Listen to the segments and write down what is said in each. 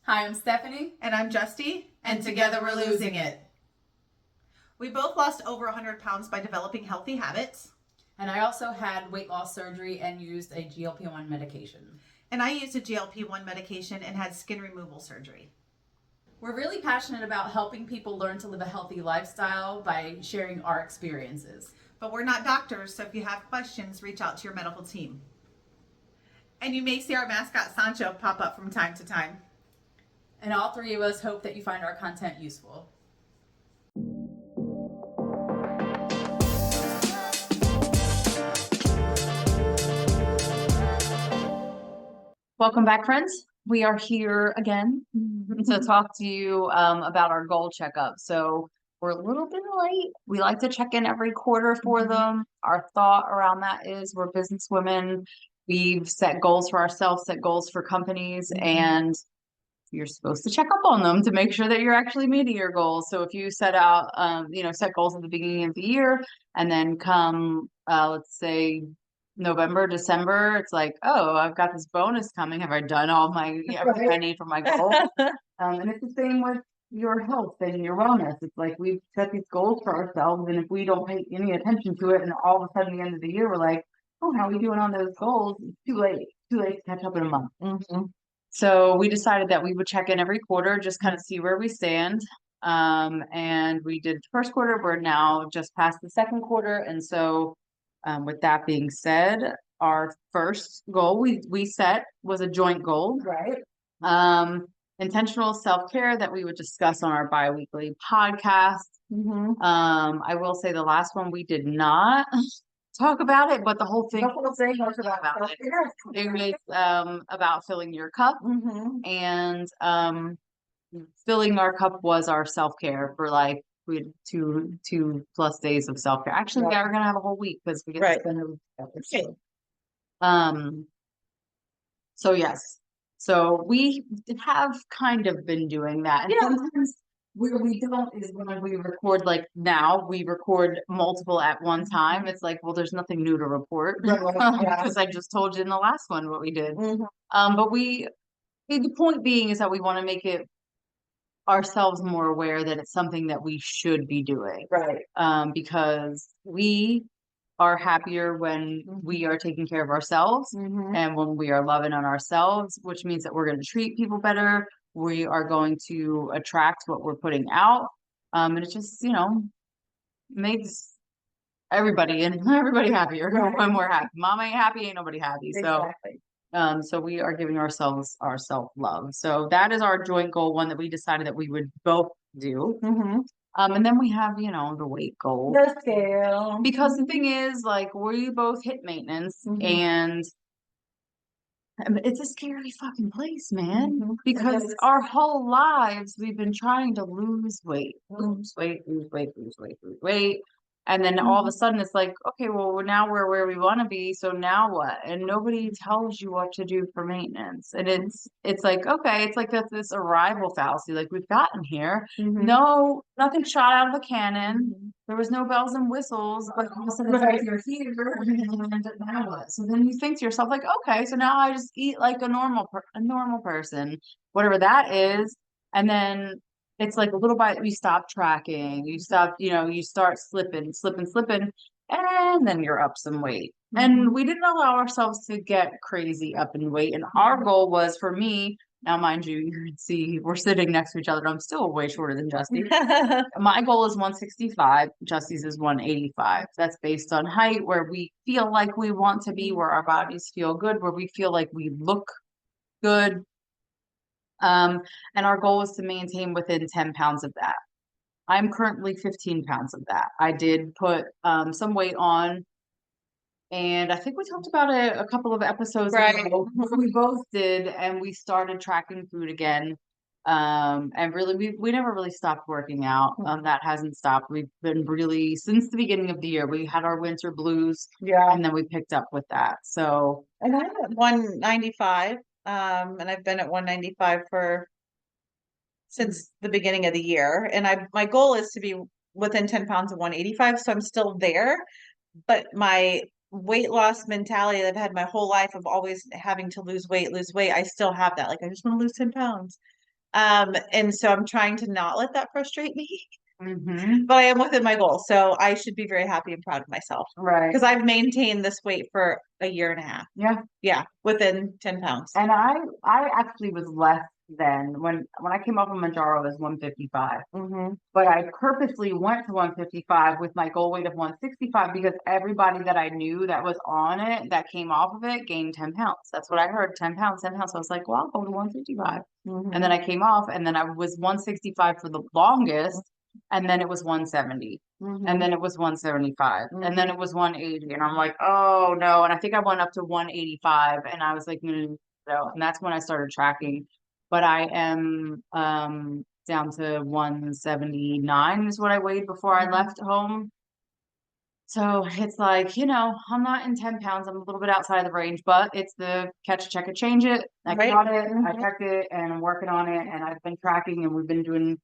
Hi, I'm Stephanie. And I'm Justy. And together we're losing it. We both lost over 100 pounds by developing healthy habits. And I also had weight loss surgery and used a GLP-1 medication. And I used a GLP-1 medication and had skin removal surgery. We're really passionate about helping people learn to live a healthy lifestyle by sharing our experiences. But we're not doctors, so if you have questions, reach out to your medical team. And you may see our mascot Sancho pop up from time to time. And all three of us hope that you find our content useful. Welcome back, friends. We are here again to talk to you about our goal checkup. So we're a little bit late. We like to check in every quarter for them. Our thought around that is we're business women. We've set goals for ourselves, set goals for companies, and you're supposed to check up on them to make sure that you're actually meeting your goals. So if you set out, set goals at the beginning of the year and then come, let's say November, December, it's like, oh, I've got this bonus coming. Have I done all my everything I need for my goal? And it's the same with your health and your wellness. It's like we've set these goals for ourselves, and if we don't pay any attention to it, and all of a sudden, at the end of the year, we're like, oh, how are we doing on those goals? It's too late. Too late to catch up in a month. So we decided that we would check in every quarter, just kind of see where we stand. And we did the first quarter. We're now just past the second quarter, and so. With that being said, our first goal we set was a joint goal. Right. Intentional self-care that we would discuss on our bi-weekly podcast. I will say the last one we did not talk about it, but the whole thing was about it. It was about filling your cup, and filling our cup was our self-care for like we had two plus days of self-care. Actually, we are gonna have a whole week because we get to spend a week together. So yes. So we have kind of been doing that. And sometimes where we don't is when we record, like now we record multiple at one time. It's like, well, there's nothing new to report because I just told you in the last one what we did. But the point being is that we want to make it ourselves more aware that it's something that we should be doing. Right. Because we are happier when we are taking care of ourselves and when we are loving on ourselves, which means that we're going to treat people better. We are going to attract what we're putting out. And it just, makes everybody happier when we're happy. Mom ain't happy, ain't nobody happy. Exactly. So we are giving ourselves our self-love. So that is our joint goal, one that we decided that we would both do. And then we have, the weight goal. The scale. Because the thing is, like, we both hit maintenance and it's a scary fucking place, man. Because our whole lives we've been trying to lose weight. And then all of a sudden it's like, okay, well, now we're where we want to be. So now what? And nobody tells you what to do for maintenance. And it's like, okay, it's like that's this arrival fallacy. Like we've gotten here. No, nothing shot out of a cannon. There was no bells and whistles, but all of a sudden it's like you're here. And now what? So then you think to yourself, like, okay, so now I just eat like a normal person, whatever that is. And then it's like a little bit, you stop tracking, you start slipping, and then you're up some weight. And we didn't allow ourselves to get crazy up in weight. And our goal was, for me, now mind you, you can see we're sitting next to each other. I'm still way shorter than Justy. My goal is 165. Justy's is 185. That's based on height, where we feel like we want to be, where our bodies feel good, where we feel like we look good. And our goal is to maintain within 10 pounds of that. I'm currently 15 pounds of that. I did put some weight on, and I think we talked about it a couple of episodes ago. We both did, and we started tracking food again. And really, we never really stopped working out. That hasn't stopped. We've been really, since the beginning of the year, we had our winter blues. Yeah. And then we picked up with that. So. And I'm at 195. And I've been at 195 since the beginning of the year. And my goal is to be within 10 pounds of 185. So I'm still there, but my weight loss mentality that I've had my whole life of always having to lose weight, I still have that. Like, I just want to lose 10 pounds. And so I'm trying to not let that frustrate me, Mm-hmm. but I am within my goal. So I should be very happy and proud of myself Right. because I've maintained this weight for a year and a half. Yeah. Yeah, within 10 pounds. And I actually was less than when I came off of Manjaro, it was 155. Mm-hmm. But I purposely went to 155 with my goal weight of 165 because everybody that I knew that was on it, that came off of it, gained 10 pounds. That's what I heard, 10 pounds, 10 pounds. So I was like, well, I'll go to 155. Mm-hmm. And then I came off, and then I was 165 for the longest, and then it was 170. And then it was 175, and then it was 180. And I'm like, oh no. And I think I went up to 185, and I was like, no. And that's when I started tracking. But I am down to 179 is what I weighed before I left home. So it's like, I'm not in 10 pounds. I'm a little bit outside of the range, but it's the catch it, check it, change it. I Right. got it, I checked it, and I'm working on it, and I've been tracking, and we've been doing,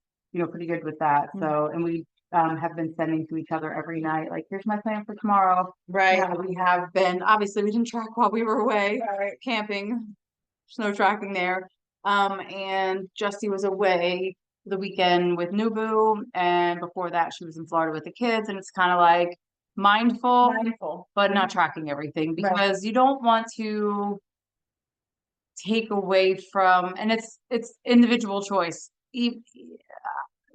pretty good with that. So, and we have been sending to each other every night, like, here's my plan for tomorrow. Right. Yeah, we have been, obviously, we didn't track while we were away Right. camping. There's no tracking there. And Justy was away the weekend with Nubu, and before that, she was in Florida with the kids, and it's kind of like mindful, but not tracking everything because you don't want to take away from, and it's individual choice.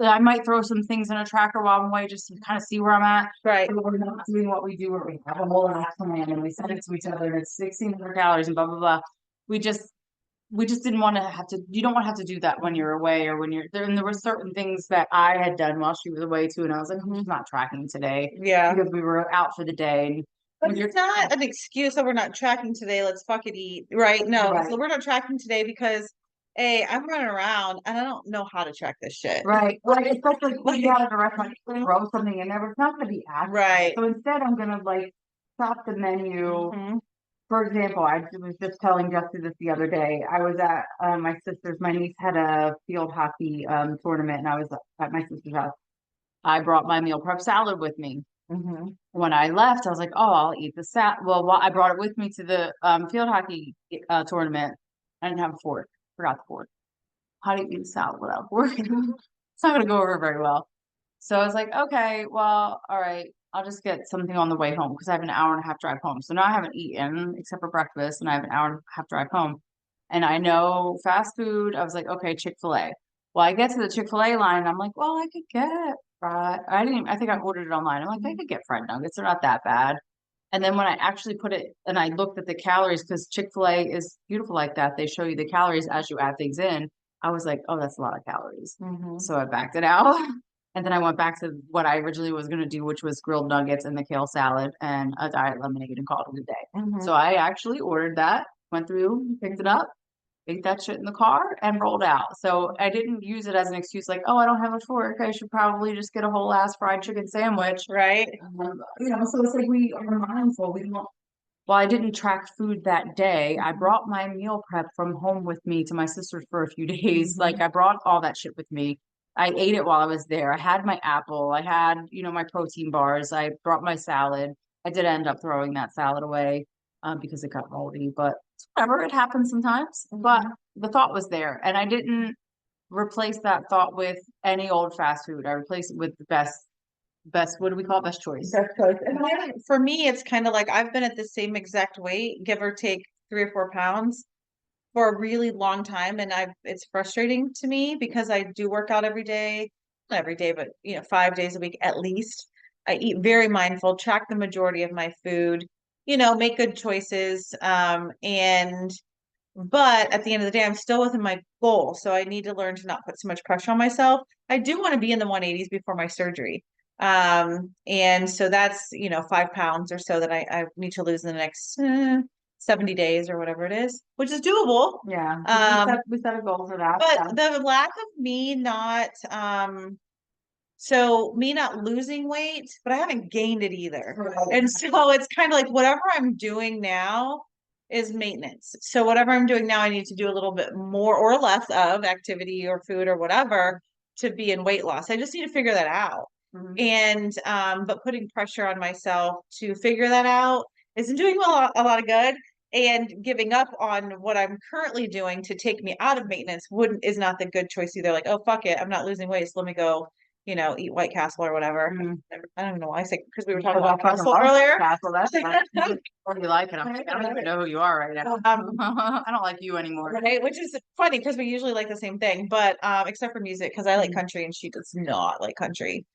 I might throw some things in a tracker while I'm away just to kind of see where I'm at. Right. So we're not doing what we do where we have a whole ass plan and we send it to each other and it's 1,600 calories and blah blah blah. We just didn't want to have to. You don't want to have to do that when you're away or when you're there. And there were certain things that I had done while she was away too, and I was like, I'm just not tracking today Yeah. because we were out for the day. And But when you're it's not an excuse that we're not tracking today. Let's fucking eat. Right. No. Right. So we're not tracking today because, hey, I'm running around and I don't know how to track this shit. right, like especially when you're out at a restaurant, you can throw something in there, but it's not going to be accurate. Right. So instead, I'm going to like stop the menu. Mhm. For example, I was just telling Justin this the other day. I was at my niece had a field hockey tournament, and I was at my sister's house. I brought my meal prep salad with me. Mhm. When I left, I was like, "Oh, I'll eat the salad." Well, I brought it with me to the field hockey tournament. I didn't have a fork. Forgot the fork. How do you eat a salad without a fork? It's not going to go over very well. So I was like, okay, well, all right, I'll just get something on the way home because I have an hour and a half drive home. So now I haven't eaten except for breakfast, and I have an hour and a half drive home. And I know fast food. I was like, okay, Chick-fil-A. Well, I get to the Chick-fil-A line, and I'm like, well, I could get fried. I think I ordered it online. I'm like, I could get fried nuggets. They're not that bad. And then when I actually put it and I looked at the calories, because Chick-fil-A is beautiful like that, they show you the calories as you add things in. I was like, oh, that's a lot of calories. Mhm. So I backed it out. And then I went back to what I originally was going to do, which was grilled nuggets and the kale salad and a diet lemonade and called it a day. Mhm. So I actually ordered that, went through, picked it up, ate that shit in the car, and rolled out. So I didn't use it as an excuse like, oh, I don't have a fork. I should probably just get a whole ass fried chicken sandwich. Right. So it's like we are mindful. We don't. Well, I didn't track food that day. I brought my meal prep from home with me to my sister's for a few days. Like I brought all that shit with me. I ate it while I was there. I had my apple. I had, my protein bars. I brought my salad. I did end up throwing that salad away because it got moldy, but whatever, it happens sometimes. But the thought was there, and I didn't replace that thought with any old fast food. I replaced it with the best, what do we call it? Best choice. Best choice. And for me, it's kind of like I've been at the same exact weight, give or take 3 or 4 pounds for a really long time. And it's frustrating to me because I do work out every day, not every day, but 5 days a week at least. I eat very mindful, track the majority of my food, make good choices. But at the end of the day, I'm still within my goal. So I need to learn to not put so much pressure on myself. I do want to be in the 180s before my surgery. And so that's, 5 pounds or so that I need to lose in the next 70 days or whatever it is, which is doable. Yeah. We set a goal for that. But the lack of me not, so me not losing weight, but I haven't gained it either. Right. And so it's kind of like whatever I'm doing now is maintenance. So whatever I'm doing now, I need to do a little bit more or less of activity or food or whatever to be in weight loss. I just need to figure that out. And but putting pressure on myself to figure that out isn't doing a lot of good. and giving up on what I'm currently doing to take me out of maintenance is not the good choice either. Like, oh fuck it, I'm not losing weight, so let me go, eat White Castle or whatever. I don't even know why I say, because we were talking about Castle earlier. Castle, that's fine. What do you like? And I don't even know who you are right now. I don't like you anymore. Right, which is funny because we usually like the same thing, but except for music, because I like country and she does not like country.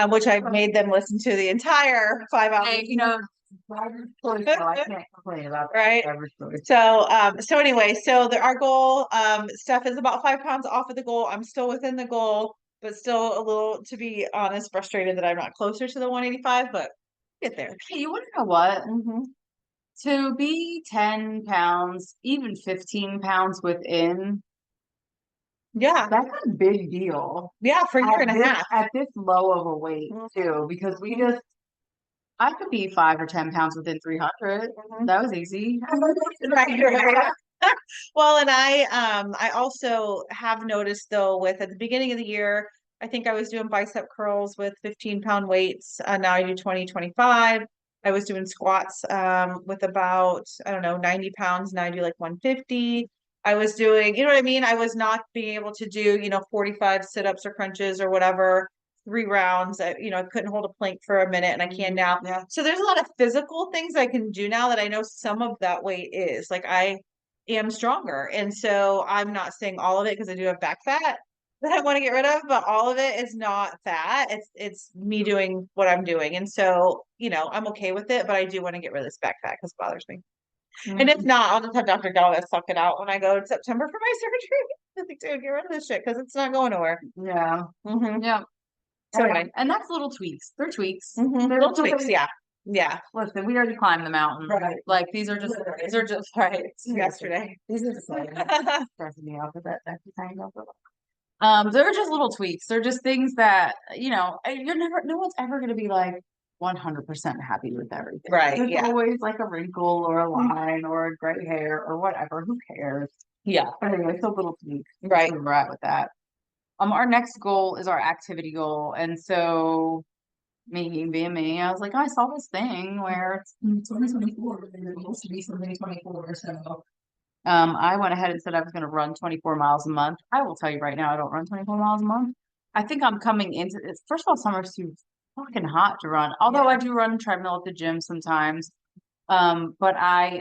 Which I've made them listen to the entire 5 hours. Hey, driver's choice, so I can't complain about that. Right. Driver's choice. So anyway, our goal, Steph is about 5 pounds off of the goal. I'm still within the goal, but still a little, to be honest, frustrated that I'm not closer to the 185, but get there. Hey, you want to know what? To be 10 pounds, even 15 pounds within, Yeah. that's a big deal. Yeah, for a year and a half. At this low of a weight, too, because I could be 5 or 10 pounds within 300. That was easy. Right. Well, and I also have noticed though, at the beginning of the year, I think I was doing bicep curls with 15-pound weights. Now I do 20, 25. I was doing squats with about, I don't know, 90 pounds. Now I do like 150. I was doing, you know what I mean? I was not being able to do, 45 sit-ups or crunches or whatever, 3 rounds. I couldn't hold a plank for a minute and I can now. Yeah. So there's a lot of physical things I can do now that I know some of that weight is. Like I am stronger. And so I'm not saying all of it because I do have back fat that I want to get rid of, but all of it is not fat. It's me doing what I'm doing. And so, I'm okay with it, but I do want to get rid of this back fat because it bothers me. And if not, I'll just have Dr. Galvez suck it out when I go in September for my surgery. I think, dude, get rid of this shit because it's not going nowhere. Yeah. Yeah. So anyway, and that's little tweaks. They're tweaks. They're Little tweaks, yeah. Yeah. Listen, we already climbed the mountain. Right. Like these are just right. Yesterday. These are just stressing me out with that thing. They're just little tweaks. They're just things that, no one's ever gonna be like 100% happy with everything. Right. There's Yeah. always like a wrinkle or a line or a gray hair or whatever. Who cares? Yeah. But anyway, so little tweaks. Right. Where we're at with that. Our next goal is our activity goal. And so me being me, I was like, I saw this thing where it's 2024, and it used to be something 24. So I went ahead and said I was going to run 24 miles a month. I will tell you right now, I don't run 24 miles a month. I think I'm coming into it. First of all, summer's too fucking hot to run. Although I do run treadmill at the gym sometimes. But I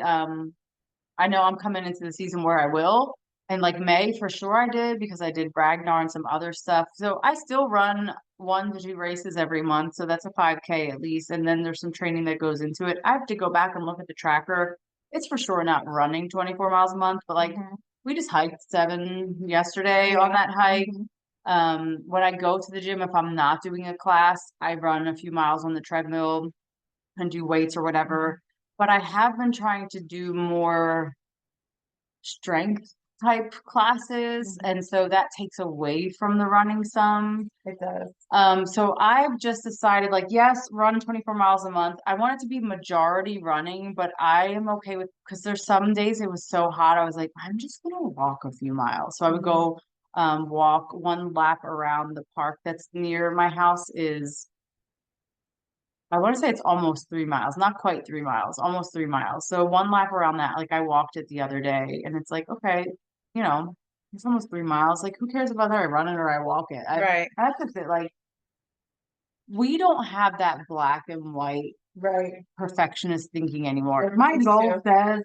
know I'm coming into the season where I will. And like May, for sure I did because I did Ragnar and some other stuff. So I still run 1 to 2 races every month. So that's a 5K at least. And then there's some training that goes into it. I have to go back and look at the tracker. It's for sure not running 24 miles a month, but like we just hiked 7 yesterday on that hike. When I go to the gym, if I'm not doing a class, I run a few miles on the treadmill and do weights or whatever. But I have been trying to do more strength type classes, and so that takes away from the running some. It does. So I've just decided, like, yes, run 24 miles a month. I want it to be majority running, but I am okay with, because there's some days it was so hot, I was like, I'm just gonna walk a few miles. So I would go walk 1 lap around the park that's near my house. I want to say it's almost 3 miles, not quite 3 miles, almost 3 miles. So 1 lap around that, like I walked it the other day, and it's like, okay, it's almost 3 miles. Like, who cares whether I run it or I walk it? Right. That's just it. Like, we don't have that black and white perfectionist thinking anymore. My goal says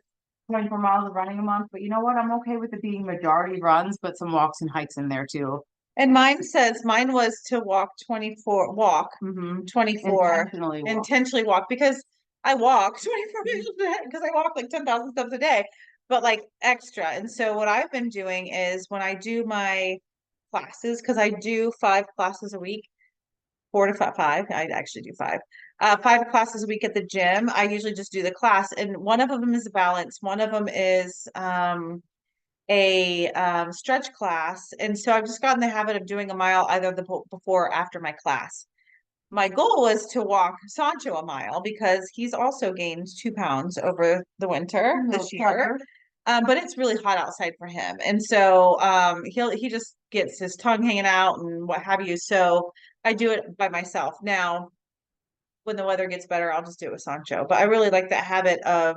24 miles of running a month, but you know what? I'm okay with it being majority runs, but some walks and hikes in there too. And mine was to walk 24, 24, intentionally walk because I walk 24 minutes a day because I walk like 10,000 steps a day, but like extra. And so what I've been doing is when I do my classes, because I do 5 classes a week, 4 to 5, I actually do 5. 5 classes a week at the gym. I usually just do the class, and one of them is balance. One of them is a stretch class, and so I've just gotten the habit of doing a mile either before or after my class. My goal was to walk Sancho a mile because he's also gained 2 pounds over the winter this year. But it's really hot outside for him, and so he just gets his tongue hanging out and what have you. So I do it by myself. Now, when the weather gets better, I'll just do it with Sancho. But I really like that habit of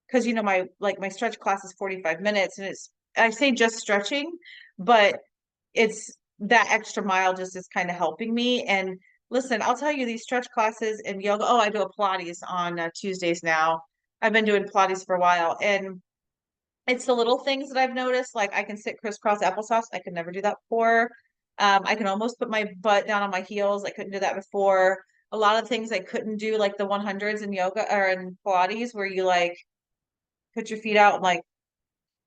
because my stretch class is 45 minutes, and I say just stretching, but it's that extra mile just is kind of helping me. And listen, I'll tell you, these stretch classes and yoga. Oh, I do a Pilates on Tuesdays now. I've been doing Pilates for a while, and it's the little things that I've noticed. Like I can sit crisscross applesauce. I could never do that before. I can almost put my butt down on my heels. I couldn't do that before. A lot of things I couldn't do, like the 100s in yoga or in Pilates, where you like put your feet out and like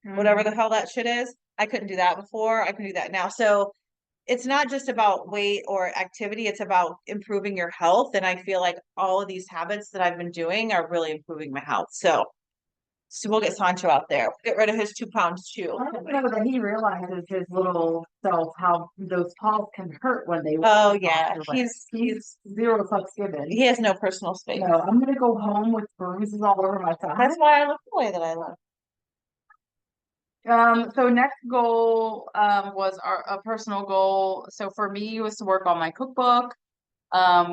whatever the hell that shit is. I couldn't do that before. I can do that now. So it's not just about weight or activity, it's about improving your health. And I feel like all of these habits that I've been doing are really improving my health. So we'll get Sancho out there. Get rid of his 2 pounds too. I don't know that he realizes his little self how those falls can hurt when they. Oh yeah, he's zero fucks given. he has no personal space. No, I'm gonna go home with bruises all over my thigh. That's why I look the way that I look. So next goal was a personal goal. So for me was to work on my cookbook,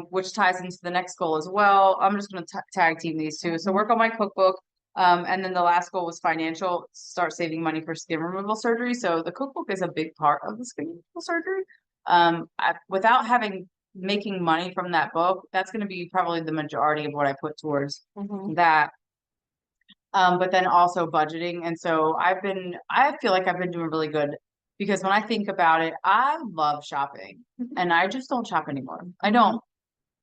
which ties into the next goal as well. I'm just gonna tag team these two. So work on my cookbook. And then the last goal was financial, start saving money for skin removal surgery. So the cookbook is a big part of the skin removal surgery. Without making money from that book, that's going to be probably the majority of what I put towards that. But then also budgeting. And so I feel like I've been doing really good because when I think about it, I love shopping and I just don't shop anymore. I don't.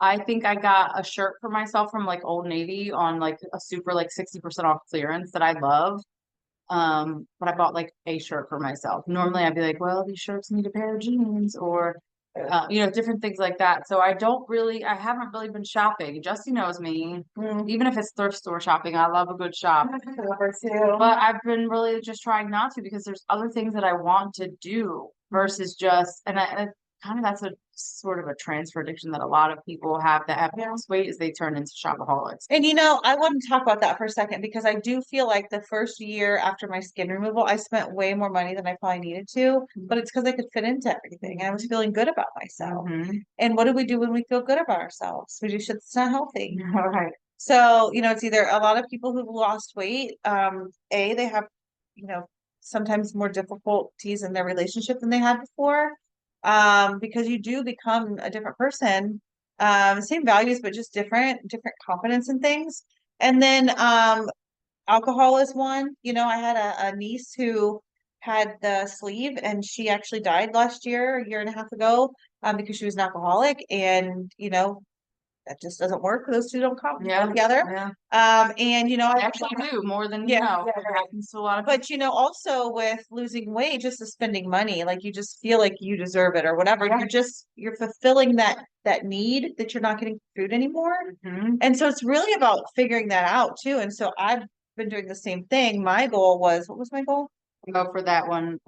I think I got a shirt for myself from like Old Navy on like a super like 60% off clearance that I love. But I bought like a shirt for myself. Normally I'd be like, well, these shirts need a pair of jeans or different things like that. So I haven't really been shopping. Justy knows me. Even if it's thrift store shopping, I love a good shop. But I've been really just trying not to because there's other things that I want to do versus just kind of that's a sort of a transfer addiction that a lot of people have that have lost weight is they turn into shopaholics. And I want to talk about that for a second because I do feel like the first year after my skin removal, I spent way more money than I probably needed to, but it's because I could fit into everything. I was feeling good about myself. And what do we do when we feel good about ourselves? We do shit that's not healthy. All right. So, it's either a lot of people who've lost weight, they have, sometimes more difficulties in their relationship than they had before. Because you do become a different person, same values, but just different confidence in things. And then, alcohol is one. I had a niece who had the sleeve and she actually died last year, a year and a half ago, because she was an alcoholic and, that just doesn't work. Those two don't come together. Yeah. And I actually do more than it happens to a lot of people. But also with losing weight, just the spending money, like you just feel like you deserve it or whatever. You're fulfilling that need that you're not getting food anymore. And so it's really about figuring that out too. And so I've been doing the same thing. My goal was, what was my goal? Go for that one.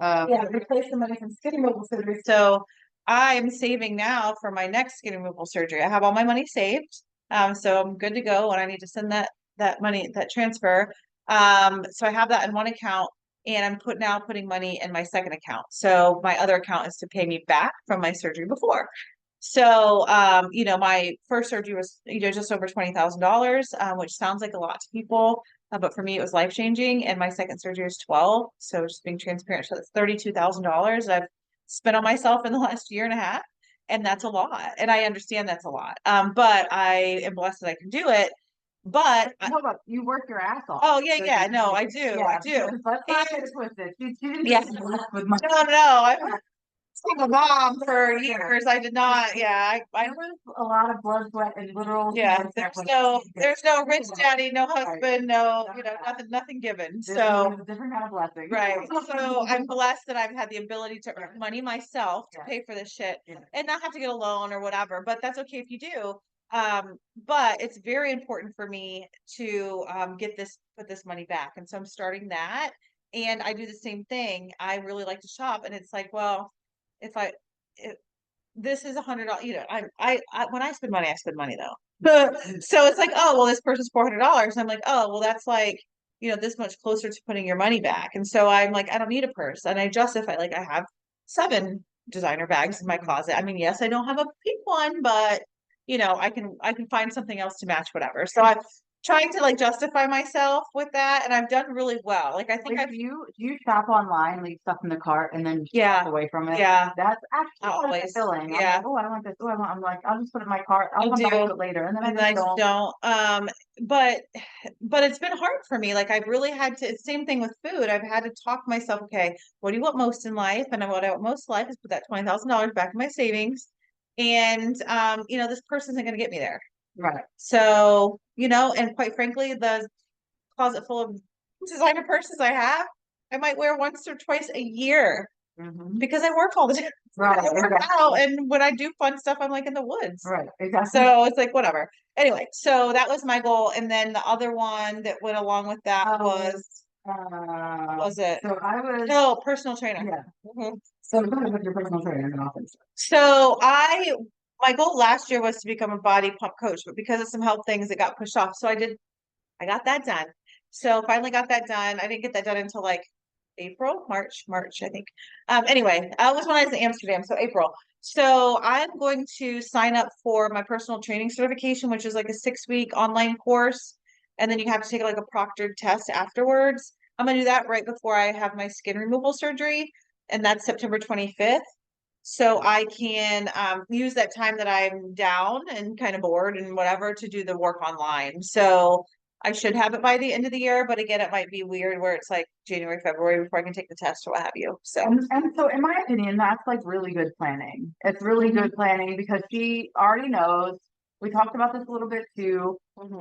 Replace the money from skin removal surgery. So I'm saving now for my next skin removal surgery. I have all my money saved. So I'm good to go and I need to send that money, that transfer. So I have that in one account and I'm putting money in my second account. So my other account is to pay me back from my surgery before. So, my first surgery was, just over $20,000, which sounds like a lot to people. But for me, it was life-changing. And my second surgery is 12. So just being transparent. So that's $32,000 I've spent on myself in the last year and a half. And that's a lot. And I understand that's a lot. But I am blessed that I can do it. But you work your ass off. Oh yeah. No, I do. I do. Let's not get it twisted. With my no. Single mom for years. I did not. Yeah, I was a lot of blood, sweat, and literal. Yeah, there's no rich daddy, no husband, no, nothing given. So different kind of blessing. Right. So I'm blessed that I've had the ability to earn money myself to pay for this shit and not have to get a loan or whatever. But that's okay if you do. But it's very important for me to put this money back. And so I'm starting that. And I do the same thing. I really like to shop, and it's like, well, this is $100, I when I spend money though. So it's like, oh, well, this person's $400. I'm like, oh, well, that's like, this much closer to putting your money back. And so I'm like, I don't need a purse. And I justify, like, I have 7 designer bags in my closet. I mean, yes, I don't have a pink one, but I can find something else to match whatever. So trying to like justify myself with that, and I've done really well. Like I think Like, I've do you shop online, leave stuff in the cart, and then just Yeah. walk away from it? Yeah. That's actually kind of Always. fulfilling. I'm Yeah. like, oh, I want this. Oh, I want. I'm like, I'll just put it in my cart. I I'll come back do. to it later, and then I And I just just don't. don't. But it's been hard for me. Like I've really had to, it's the same thing with food. I've had to talk myself, okay, what do you want most in life? And what I want most in life is put that $20,000 back in my savings. And this person isn't gonna get me there. Right. So, and quite frankly, the closet full of designer purses I have, I might wear once or twice a year Mhm. because I work all the time. Right. I work Exactly. out, and when I do fun stuff, I'm like in the woods. Right. Exactly. So it's like whatever. Anyway, so that was my goal, and then the other one that went along with that was it? So I was. No, personal trainer. Yeah. Mhm. So go ahead with your personal trainer and office. So my goal last year was to become a body pump coach, but because of some health things, it got pushed off. So I got that done. So finally got that done. I didn't get that done until like March, I think. Anyway, it was when I was in Amsterdam, so April. So I'm going to sign up for my personal training certification, which is like a 6-week online course. And then you have to take like a proctored test afterwards. I'm gonna do that right before I have my skin removal surgery, and that's September 25th. So I can use that time that I'm down and kind of bored and whatever to do the work online. So I should have it by the end of the year, but again, it might be weird where it's like January, February before I can take the test or what have you. So And so, in my opinion, that's like really good planning. It's really good planning because she already knows. We talked about this a little bit too.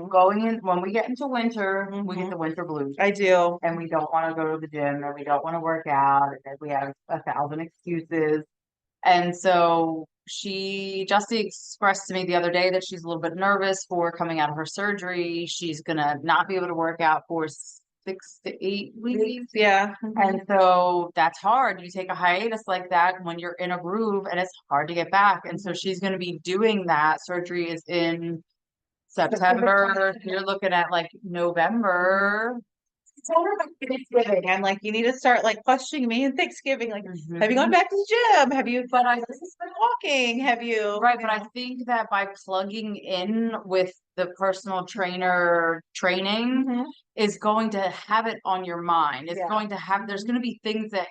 Going in when we get into winter, we get the winter blues, I do. and we don't want to go to the gym, and we don't want to work out, and we have 1,000 excuses. And so she just expressed to me the other day that she's a little bit nervous for coming out of her surgery. She's gonna not be able to work out for 6 to 8 weeks. Yeah. And so that's hard. You take a hiatus like that when you're in a groove and it's hard to get back. And so she's going to be doing that. Surgery is in September. You're looking at like November. Told her about Thanksgiving. I'm like, you need to start like questioning me in Thanksgiving. Like, have you gone back to the gym? Have you But I been walking? Have you? Right, but I think that by plugging in with the personal trainer training Mhm. is going to have it on your mind. It's Yeah. going to have, there's going to be things that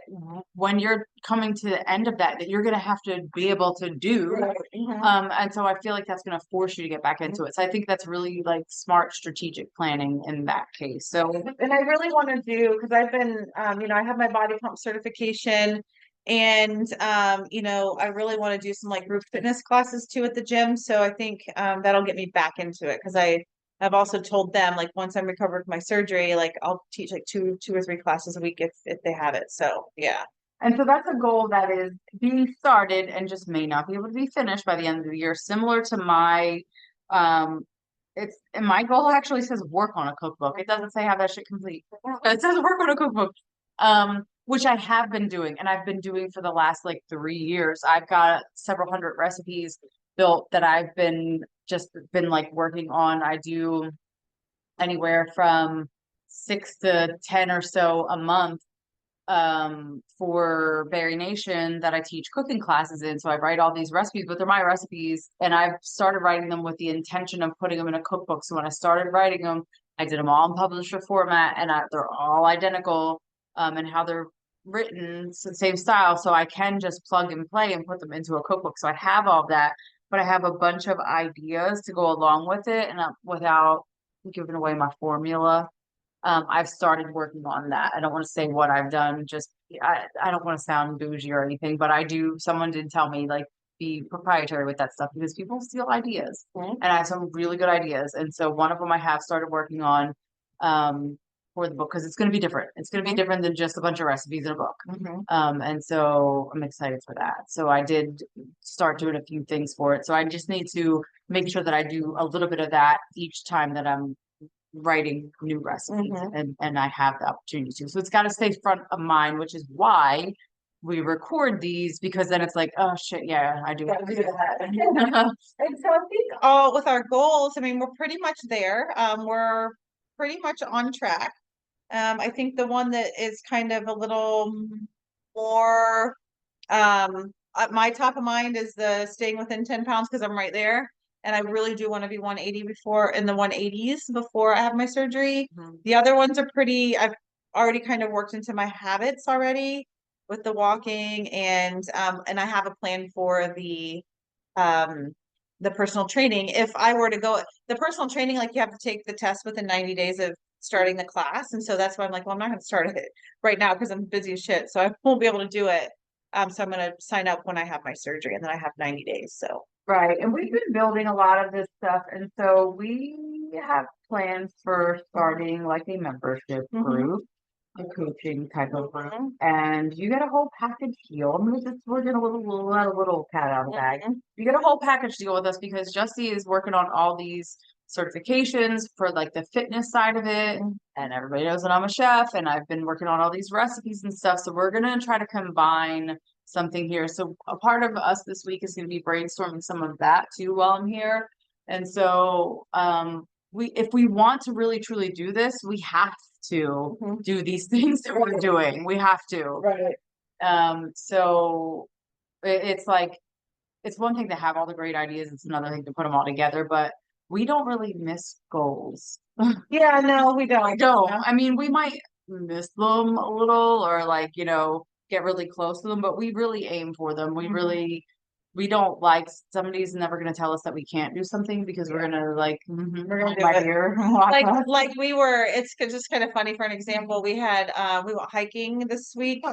when you're coming to the end of that you're going to have to be able to do. Right. Mhm. And so I feel like that's going to force you to get back into it. So I think that's really like smart strategic planning in that case. So, And I really want to do, because I've been, I have my body pump certification, and I really want to do some like group fitness classes too at the gym. So I think that'll get me back into it, because I've also told them like once I'm recovered from my surgery, like I'll teach like two or three classes a week if they have it. So yeah. and so that's a goal that is being started and just may not be able to be finished by the end of the year, similar to my and my goal actually says work on a cookbook. It doesn't say have that shit complete. It says work on a cookbook. Which I have been doing, and I've been doing for the last like 3 years. I've got several hundred recipes built that I've been like working on. I do anywhere from 6 to 10 or so a month for Berry Nation that I teach cooking classes in. So I write all these recipes, but they're my recipes, and I've started writing them with the intention of putting them in a cookbook. So when I started writing them, I did them all in publisher format, and they're all identical and how they're written, it's the same style. So I can just plug and play and put them into a cookbook. So I have all that, but I have a bunch of ideas to go along with it, and without giving away my formula. I've started working on that. I don't want to say what I've done. I don't want to sound bougie or anything, but I do. Someone did tell me like be proprietary with that stuff because people steal ideas, and I have some really good ideas. And so one of them I have started working on for the book because it's going to be different. It's going to be different than just a bunch of recipes in a book. And so I'm excited for that. So I did start doing a few things for it. So I just need to make sure that I do a little bit of that each time that I'm writing new recipes and I have the opportunity to. So it's got to stay front of mind, which is why we record these, because then it's like, oh shit, yeah, I do have to do that. And so I think with our goals, I mean, we're pretty much there. We're pretty much on track. I think the one that is kind of a little more at my top of mind is the staying within 10 pounds, because I'm right there. and I really do want to be 180 before in the 180s before I have my surgery. Mhm. The other ones are pretty, I've already kind of worked into my habits already with the walking, and I have a plan for the personal training. If I were to go, the personal training, like you have to take the test within 90 days of starting the class. And so that's why I'm like, well, I'm not going to start it right now because I'm busy as shit. So I won't be able to do it. So I'm going to sign up when I have my surgery, and then I have 90 days. So Right. And we've been building a lot of this stuff. And so we have plans for starting like a membership Mhm. group, a coaching type of group. Mhm. And you get a whole package deal. I'm gonna just we're gonna let a little cat out of the bag. Mhm. You get a whole package deal with us because Jesse is working on all these certifications for like the fitness side of it. And everybody knows that I'm a chef and I've been working on all these recipes and stuff. So we're gonna try to combine something here. So a part of us this week is gonna be brainstorming some of that too while I'm here. And so if we want to really truly do this, we have to Mhm. do these things that we're doing. We have to. Right. So it's like it's one thing to have all the great ideas, it's another thing to put them all together, but we don't really miss goals. Yeah, no, we We don't. don't. I mean, we might miss them a little or like, get really close to them, but we really aim for them. Mhm. We don't like somebody's never gonna tell us that we can't do something because we're gonna like We're gonna hold do my it. beer and watch Like us. like we were, it's just kind of funny. For an example, we went hiking this week,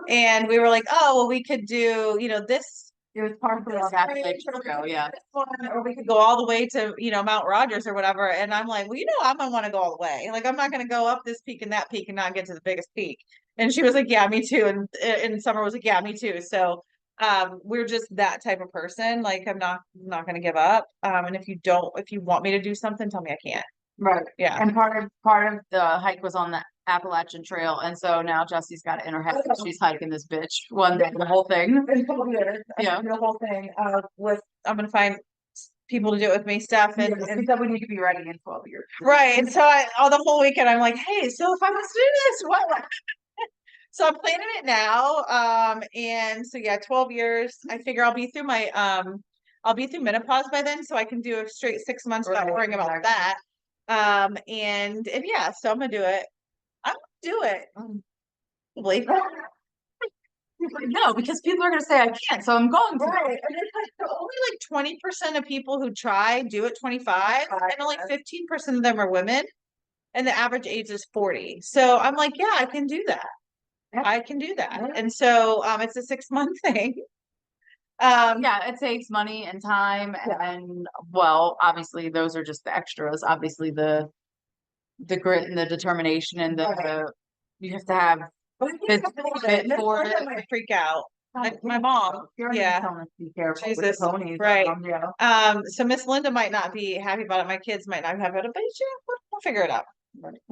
and we were like, oh well, we could do, this It was partially on that picture show, yeah. this one, or we could go all the way to, Mount Rogers or whatever. And I'm like, well, I'm gonna want to go all the way. Like, I'm not gonna go up this peak and that peak and not get to the biggest peak. And she was like, yeah, me too. And Summer was like, yeah, me too. So we're just that type of person. Like, I'm not gonna give up. And if you want me to do something, tell me I can't. Right. Yeah. And part of the hike was on the Appalachian Trail, and so now Jesse's got it in her head that she's hiking this bitch one day, the whole thing. Yeah. The whole thing. I'm gonna find people to do it with me, stuff, and So we need to be ready in 12 years. right. And so all the whole weekend, I'm like, hey, so if I was to do this, what? So I'm planning it now. And so yeah, 12 years. I figure I'll be through menopause by then, so I can do a straight 6 months without Right, worrying about exactly. that. And yeah, so I'm gonna do it. I'm gonna do it. Probably. No, because people are gonna say I can't, so I'm going to. Right. And it's like only like 20% of people who try do it 25, and only 15% of them are women, and the average age is 40. So I'm like, yeah, I can do that. Yeah. I can do that. Yeah. And so it's a 6 month thing. Yeah, it takes money and time and well, obviously those are just the extras. Obviously the grit and the determination and the you have to have physical fit for it. Might freak out. Like Oh, my mom, you're already yeah. telling us to be careful with Jesus, the ponies. right. Yeah. So Miss Linda might not be happy about it. My kids might not have it, but yeah, we'll figure it out.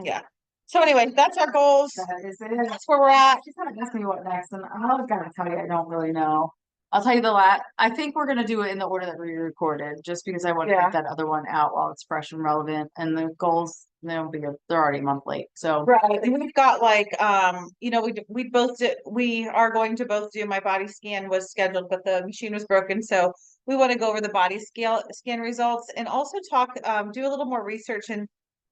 Yeah. So anyway, that's our goals. That is it. That's where we're at. She's gonna ask me what next, and I'm gonna tell you I don't really know. I'll tell you I think we're gonna do it in the order that we recorded, just because I want to Yeah. get that other one out while it's fresh and relevant. And the goals, they're already a month late. So Right. And we've got like, we are going to both do, my body scan was scheduled, but the machine was broken. So we want to go over the body scan results, and also talk, do a little more research, and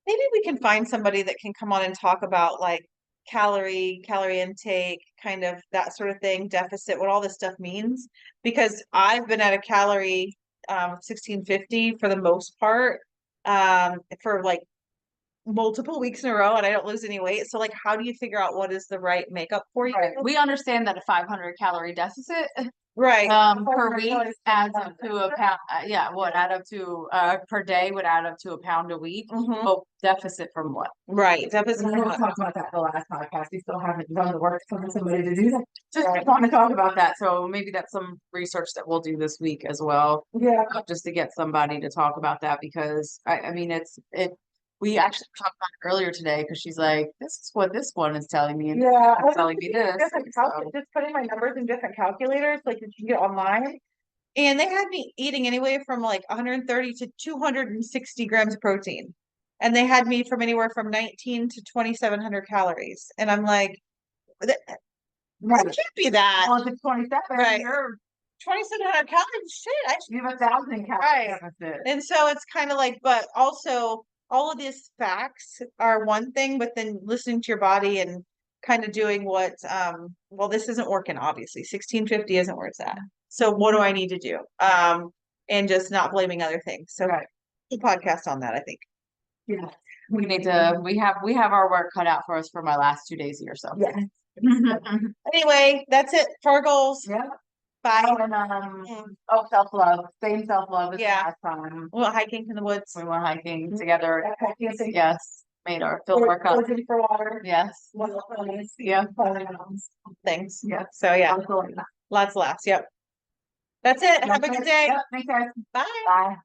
maybe we can find somebody that can come on and talk about like calorie intake, kind of that sort of thing, deficit, what all this stuff means. Because I've been at a calorie 1650 for the most part, for like multiple weeks in a row, and I don't lose any weight. So like, how do you figure out what is the right makeup for you? we understand that a 500 calorie deficit Right. per week adds up to a pound. Add up to per day would add up to a pound a week. Mhm. But deficit from what? Right. Deficit. We talked about that the last podcast. We still haven't done the work to find somebody to do that. Just want to talk about that. So maybe that's some research that we'll do this week as well. Yeah. Just to get somebody to talk about that, because I mean we actually talked about it earlier today because she's like, this is what this one is telling me, and Yeah. it's telling me this. Just putting my numbers in different calculators, like you can get online. And they had me eating anywhere from like 130 to 260 grams of protein. And they had me from anywhere from 19 to 2,700 calories. And I'm like, that Right. can't be that. Well, if it's 27, Right. you're 2,700 calories. Shit, I should. You have 1,000 calorie Right. deficit. And so it's kind of like, but also all of these facts are one thing, but then listening to your body and kind of doing what, well, this isn't working, obviously. 1650 isn't where it's at. So what do I need to do? And just not blaming other things. So Right. the podcast on that, I think. Yeah. We need to, we have our work cut out for us for my last 2 days here, so. Yeah. Anyway, that's it for our goals. Yeah. Bye. Oh, and, oh, self-love, same self-love as Yeah. last time. We went hiking in the woods. We went hiking together. Yes, made our field workout. For water. Yes, yeah, Things. yeah. So yeah, Absolutely. lots of laughs. Yep. That's it. Have a good day. Yep, thanks guys. Bye. Bye.